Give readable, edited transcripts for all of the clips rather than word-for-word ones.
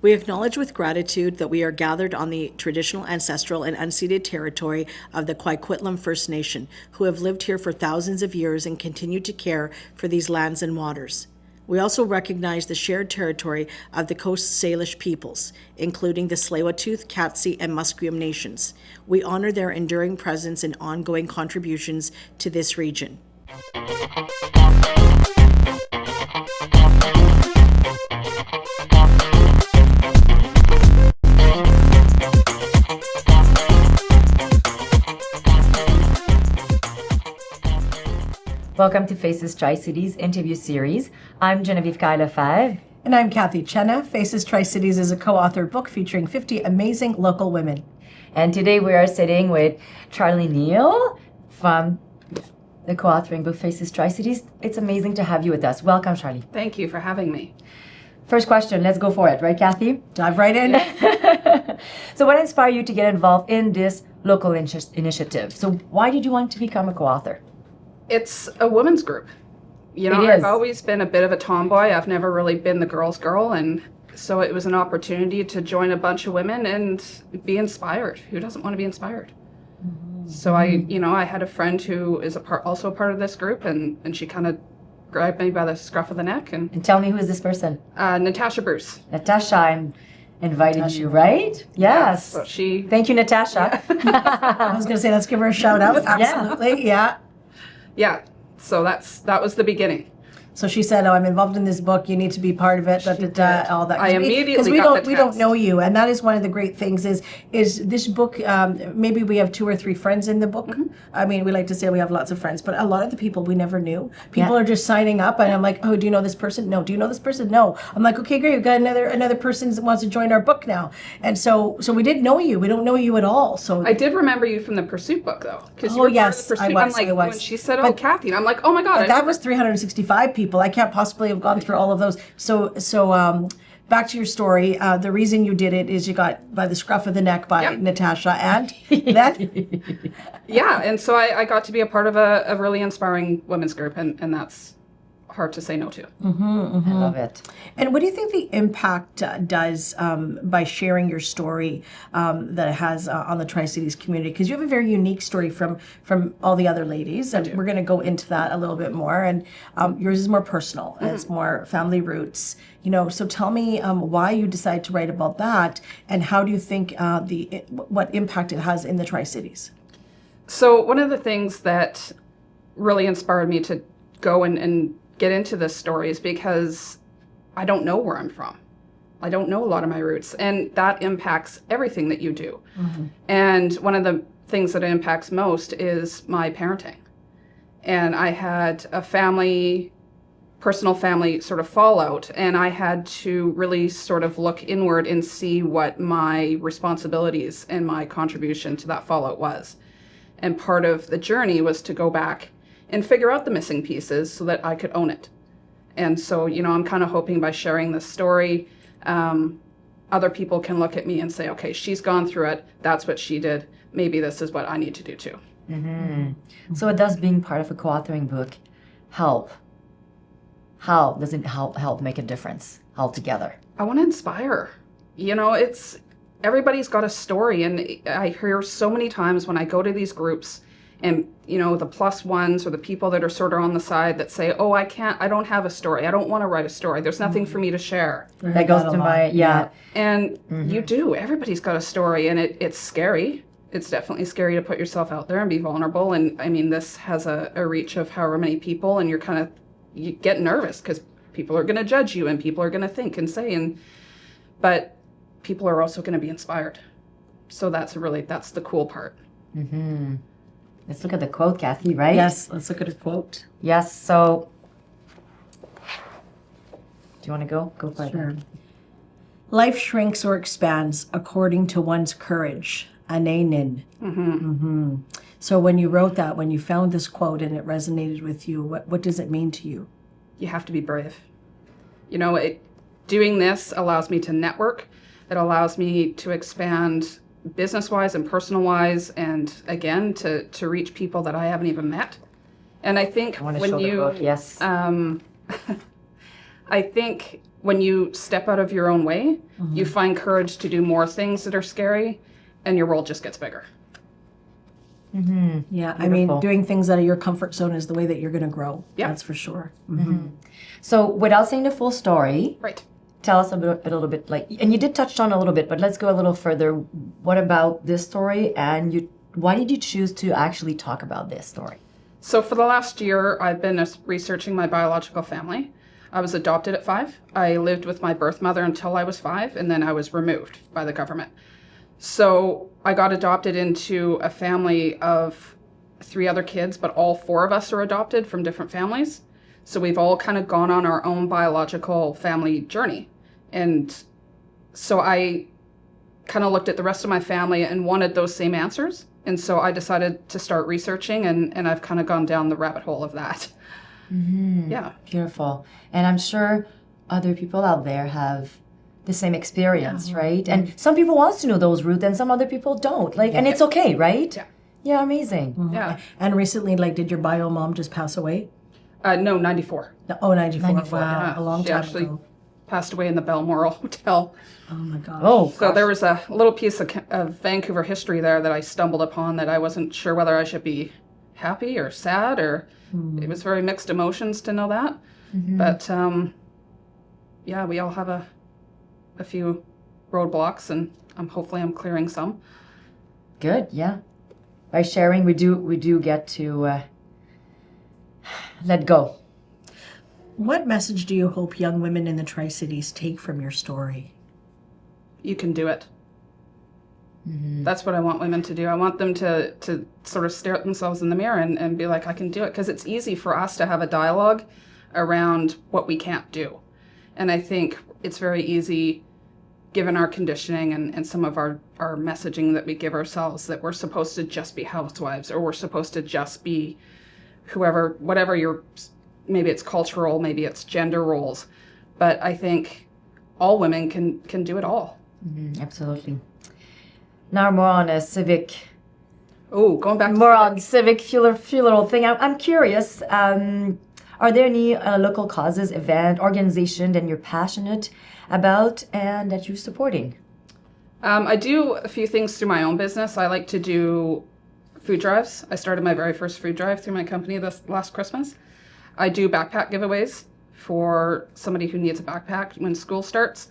We acknowledge with gratitude that we are gathered on the traditional, ancestral, and unceded territory of the Coquitlam First Nation, who have lived here for thousands of years and continue to care for these lands and waters. We also recognize the shared territory of the Coast Salish peoples, including the Tsleil-Waututh, Cathy, and Musqueam nations. We honor their enduring presence and ongoing contributions to this region. Welcome to Faces Tri-Cities interview series. I'm Genevieve Kyle-Lefebvre. And I'm Cathy. Faces Tri-Cities is a co-authored book featuring 50 amazing local women. And today we are sitting with Sharley Neill from the co-authoring book Faces Tri-Cities. It's amazing to have you with us. Welcome, Sharley. Thank you for having me. First question, let's go for it, right, Cathy? Dive right in. So what inspired you to get involved in this local initiative? So why did you want to become a co-author? It's a women's group. You know, I've always been a bit of a tomboy. I've never really been the girl's girl. And so it was an opportunity to join a bunch of women and be inspired. Who doesn't want to be inspired? Mm-hmm. So I had a friend who is also a part of this group, and she kind of grabbed me by the scruff of the neck. And tell me, who is this person? Natasha Bruce. Natasha, I invited you, right? Yes. So Thank you, Natasha. Yeah. I was going to say, let's give her a shout out. Absolutely, yeah. Yeah, so that was the beginning. So she said, "Oh, I'm involved in this book. You need to be part of it." All that. I immediately because we don't know you, and that is one of the great things. Is this book? Maybe we have 2 or 3 friends in the book. Mm-hmm. I mean, we like to say we have lots of friends, but a lot of the people we never knew. People are just signing up, and I'm like, "Oh, do you know this person? No. Do you know this person? No." I'm like, "Okay, great. We've got another person that wants to join our book now." And so we didn't know you. We don't know you at all. So I did remember you from the Pursuit book, though, because you were part of the Pursuit. I was. When she said, Cathy, and I'm like, "Oh my God!" That was 365 people. I can't possibly have gone through all of those. So back to your story. The reason you did it is you got by the scruff of the neck by Natasha, and that. Yeah, and so I got to be a part of a really inspiring women's group, and that's hard to say no to. Mm-hmm, mm-hmm. I love it. And what do you think the impact does by sharing your story that it has on the Tri-Cities community? Because you have a very unique story from all the other ladies, and we're going to go into that a little bit more. And yours is more personal, and it's more family roots. You know, so tell me why you decided to write about that, and how do you think what impact it has in the Tri-Cities? So one of the things that really inspired me to go and get into this story is because I don't know where I'm from. I don't know a lot of my roots, and that impacts everything that you do. Mm-hmm. And one of the things that it impacts most is my parenting. And I had a personal family sort of fallout, and I had to really sort of look inward and see what my responsibilities and my contribution to that fallout was. And part of the journey was to go back and figure out the missing pieces so that I could own it. And so, I'm kind of hoping by sharing this story, other people can look at me and say, okay, she's gone through it. That's what she did. Maybe this is what I need to do too. Mm-hmm. So it does being part of a co-authoring book help? How does it help make a difference altogether? I want to inspire. Everybody's got a story. And I hear so many times when I go to these groups, and, the plus ones or the people that are sort of on the side that say, oh, I don't have a story. I don't want to write a story. There's nothing for me to share. That goes to my, And you do. Everybody's got a story, and it's scary. It's definitely scary to put yourself out there and be vulnerable. And I mean, this has a reach of however many people, and you get nervous because people are going to judge you and people are going to think and say, but people are also going to be inspired. So that's the cool part. Mm-hmm. Let's look at the quote, Cathy, right? Yes, let's look at a quote. Yes, so do you want to go? Go for it. Sure. Life shrinks or expands according to one's courage. Ananin. Mm-hmm. Mm-hmm. So when you wrote that, when you found this quote and it resonated with you, what does it mean to you? You have to be brave. Doing this allows me to network. It allows me to expand business-wise and personal-wise, and again to reach people that I haven't even met. And I think I want to show the book. Yes. I think when you step out of your own way, you find courage to do more things that are scary, and your world just gets bigger. Yeah, I mean, doing things out of your comfort zone is the way that you're going to grow. Yeah. That's for sure. So without saying the full story, Right. tell us a little bit, like, and you did touch on a little bit, but let's go a little further. What about this story, and why did you choose to actually talk about this story? So for the last year, I've been researching my biological family. I was adopted at 5. I lived with my birth mother until I was 5, and then I was removed by the government. So I got adopted into a family of 3 other kids, but all 4 of us are adopted from different families. So we've all kind of gone on our own biological family journey. And so I kind of looked at the rest of my family and wanted those same answers. And so I decided to start researching, and I've kind of gone down the rabbit hole of that. Yeah. Beautiful. And I'm sure other people out there have the same experience, right? And some people wants to know those roots and some other people don't. Like, and it's okay, right? Yeah. Yeah, amazing. Yeah. And recently, like, did your bio mom just pass away? No, 94. No, oh, 94. 94, Wow, Yeah. a long She time actually ago. passed away in the Balmoral Hotel. Oh my gosh. Oh, So there was a little piece of Vancouver history there that I stumbled upon that I wasn't sure whether I should be happy or sad, or it was very mixed emotions to know that. But yeah, we all have a few roadblocks, and hopefully I'm clearing some. good. Yeah. By sharing, we do get to let go. What message do you hope young women in the Tri-Cities take from your story? You can do it. That's what I want women to do. I want them to sort of stare at themselves in the mirror and be like, I can do it. Because it's easy for us to have a dialogue around what we can't do. And I think it's very easy, given our conditioning and some of our messaging that we give ourselves, that we're supposed to just be housewives, or we're supposed to just be whoever, whatever your, maybe it's cultural, maybe it's gender roles. But I think all women can do it all. Absolutely. Now more on a civic, Oh, going back to more on civic few little thing. I'm curious. Are there any local causes, event, organization that you're passionate about and that you're supporting? I do a few things through my own business. I like to do food drives. I started my very first food drive through my company this last Christmas. I do backpack giveaways for somebody who needs a backpack when school starts.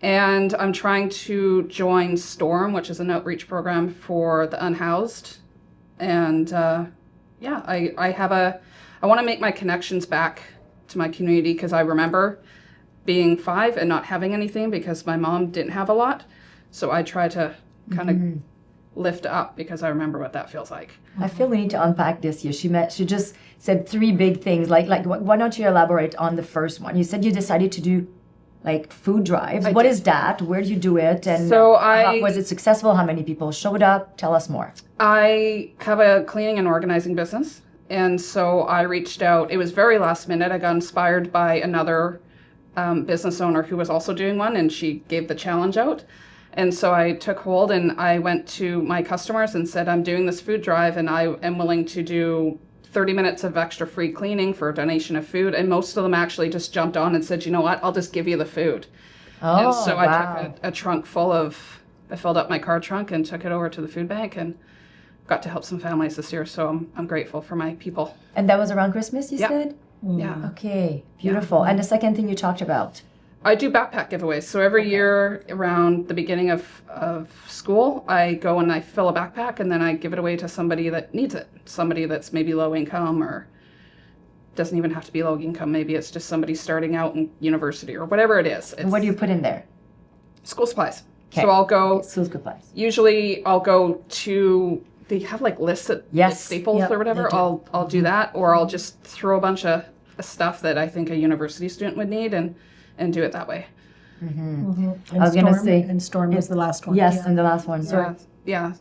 And I'm trying to join STORM, which is an outreach program for the unhoused. And yeah, I want to make my connections back to my community, because I remember being 5 and not having anything because my mom didn't have a lot. So I try to kind of lift up, because I remember what that feels like. I feel we need to unpack this here. She just said 3 big things. Like why don't you elaborate on the first one? You said you decided to do like food drives. What is that? Where do you do it? And So was it successful? How many people showed up? Tell us more. I have a cleaning and organizing business. And so I reached out. It was very last minute. I got inspired by another business owner who was also doing one, and she gave the challenge out. And so I took hold, and I went to my customers and said, I'm doing this food drive, and I am willing to do 30 minutes of extra free cleaning for a donation of food. And most of them actually just jumped on and said, you know what, I'll just give you the food. Oh, And so wow. I took a trunk full of, I filled up my car trunk and took it over to the food bank, and got to help some families this year. So I'm grateful for my people. And that was around Christmas, you Yeah. said? Yeah. Okay, beautiful. And the second thing you talked about? I do backpack giveaways. So every year around the beginning of school, I go and I fill a backpack, and then I give it away to somebody that needs it. Somebody that's maybe low income, or doesn't even have to be low income. Maybe it's just somebody starting out in university or whatever it is. And what do you put in there? School supplies. Okay. So I'll go, School supplies. usually I'll go to, they have like lists at Yes. Staples Yep, or whatever. they do. I'll do that, or I'll just throw a bunch of stuff that I think a university student would need, and do it that way. And I was gonna Storm, say- and Storm was the last one. Yes, Yeah. and the last one. Sorry. Yeah.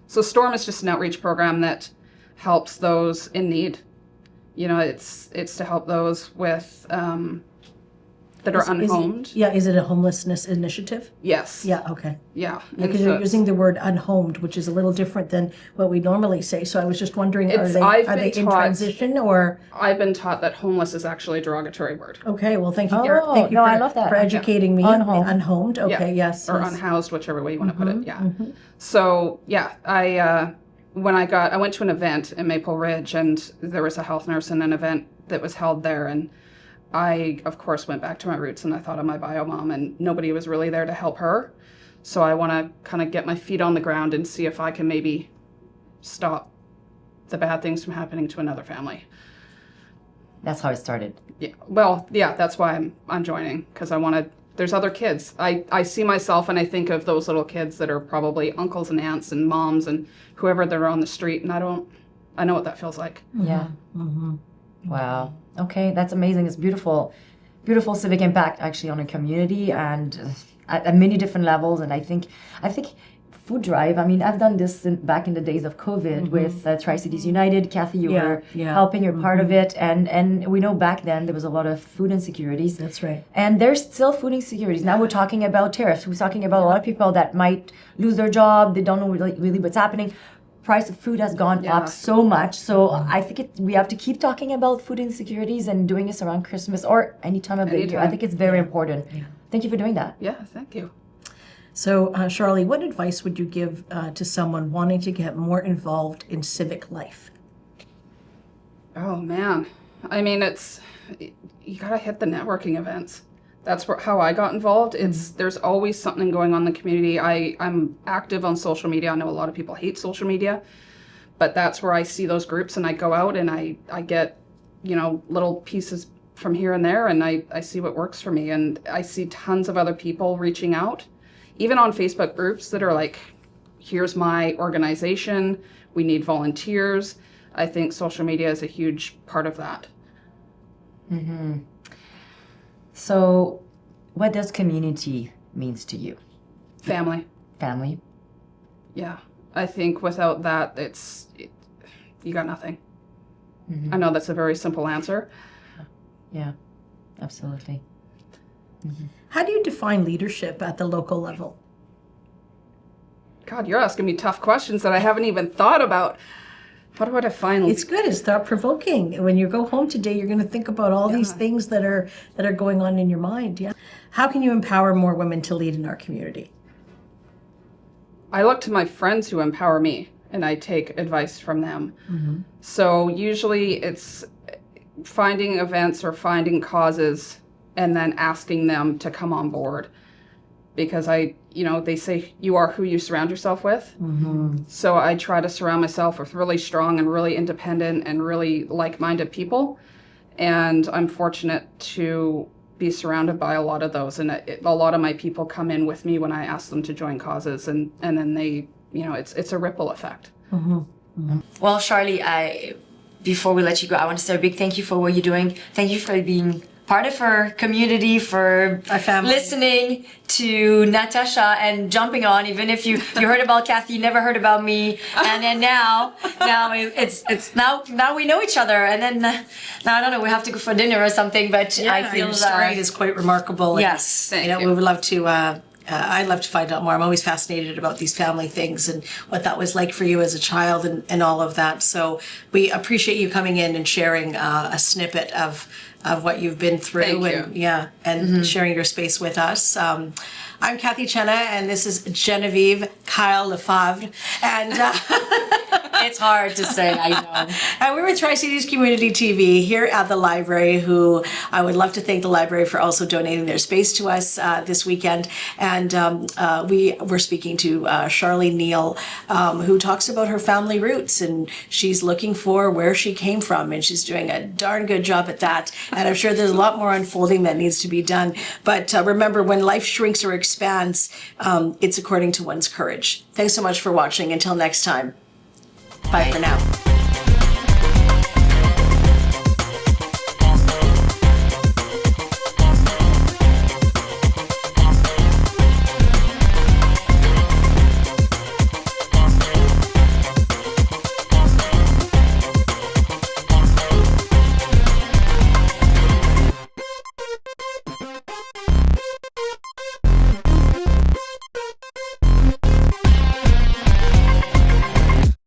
So STORM is just an outreach program that helps those in need. You know, it's to help those with that are unhomed. Is it a homelessness initiative? Yes. Yeah, okay. Yeah. Because you're using the word unhomed, which is a little different than what we normally say. So I was just wondering, are they in transition or? I've been taught that homeless is actually a derogatory word. Okay, well, thank you I love that. for educating me. Unhomed. Unhomed, okay, yes. Or yes. unhoused, whichever way you want to put it. Yeah. So yeah, I went to an event in Maple Ridge, and there was a health nurse in an event that was held there, and I, of course, went back to my roots, and I thought of my bio mom, and nobody was really there to help her. So I want to kind of get my feet on the ground and see if I can maybe stop the bad things from happening to another family. That's how it started. Yeah. Well, yeah, that's why I'm joining, because I want to. There's other kids. I see myself and I think of those little kids that are probably uncles and aunts and moms and whoever that are on the street, and I know what that feels like. Yeah. Wow. Okay, that's amazing. It's beautiful civic impact actually on a community and at many different levels. And I think food drive. I mean, I've done this back in the days of COVID with Tri-Cities United. Cathy, you were helping. You're part of it, and we know back then there was a lot of food insecurities. That's right. And there's still food insecurities. Now we're talking about tariffs. We're talking about a lot of people that might lose their job. They don't know really what's happening. Price of food has gone up so much. So I think we have to keep talking about food insecurities and doing this around Christmas or any time of the year. I think it's very important. Yeah. Thank you for doing that. Yeah, thank you. So, Sharley, what advice would you give to someone wanting to get more involved in civic life? Oh, man. I mean, you got to hit the networking events. That's how I got involved. There's always something going on in the community. I'm active on social media. I know a lot of people hate social media, but that's where I see those groups, and I go out and I get, little pieces from here and there, and I see what works for me. And I see tons of other people reaching out, even on Facebook groups that are like, here's my organization, we need volunteers. I think social media is a huge part of that. Mm-hmm. So, what does community means to you? Family. Family? Yeah. I think without that, you got nothing. Mm-hmm. I know that's a very simple answer. Yeah, absolutely. Mm-hmm. How do you define leadership at the local level? God, you're asking me tough questions that I haven't even thought about. How do I define leadership? It's good. It's thought-provoking. When you go home today, you're going to think about all these things that are going on in your mind. Yeah. How can you empower more women to lead in our community? I look to my friends who empower me, and I take advice from them. Mm-hmm. So usually it's finding events or finding causes and then asking them to come on board. Because they say you are who you surround yourself with. Mm-hmm. So I try to surround myself with really strong and really independent and really like-minded people. And I'm fortunate to be surrounded by a lot of those. And a lot of my people come in with me when I ask them to join causes. And then they, it's a ripple effect. Mm-hmm. Mm-hmm. Well, Sharley, before we let you go, I want to say a big thank you for what you're doing. Thank you for being part of our community, for listening to Natasha and jumping on, even if you heard about Cathy, you never heard about me, and then now we know each other, and then now I don't know, we have to go for dinner or something, but I feel your story is quite remarkable. Yes, we would love to. I'd love to find out more. I'm always fascinated about these family things and what that was like for you as a child and all of that. So we appreciate you coming in and sharing a snippet of what you've been through. And sharing your space with us. I'm Cathy Chenna, and this is Genevieve Kyle-Lefebvre. And it's hard to say, I know. And we're with Tri-Cities Community TV here at the library, who I would love to thank the library for also donating their space to us this weekend. And we were speaking to Sharley Neill, who talks about her family roots, and she's looking for where she came from, and she's doing a darn good job at that. And I'm sure there's a lot more unfolding that needs to be done. But remember, when life shrinks or expands, it's according to one's courage. Thanks so much for watching. Until next time. Bye for now.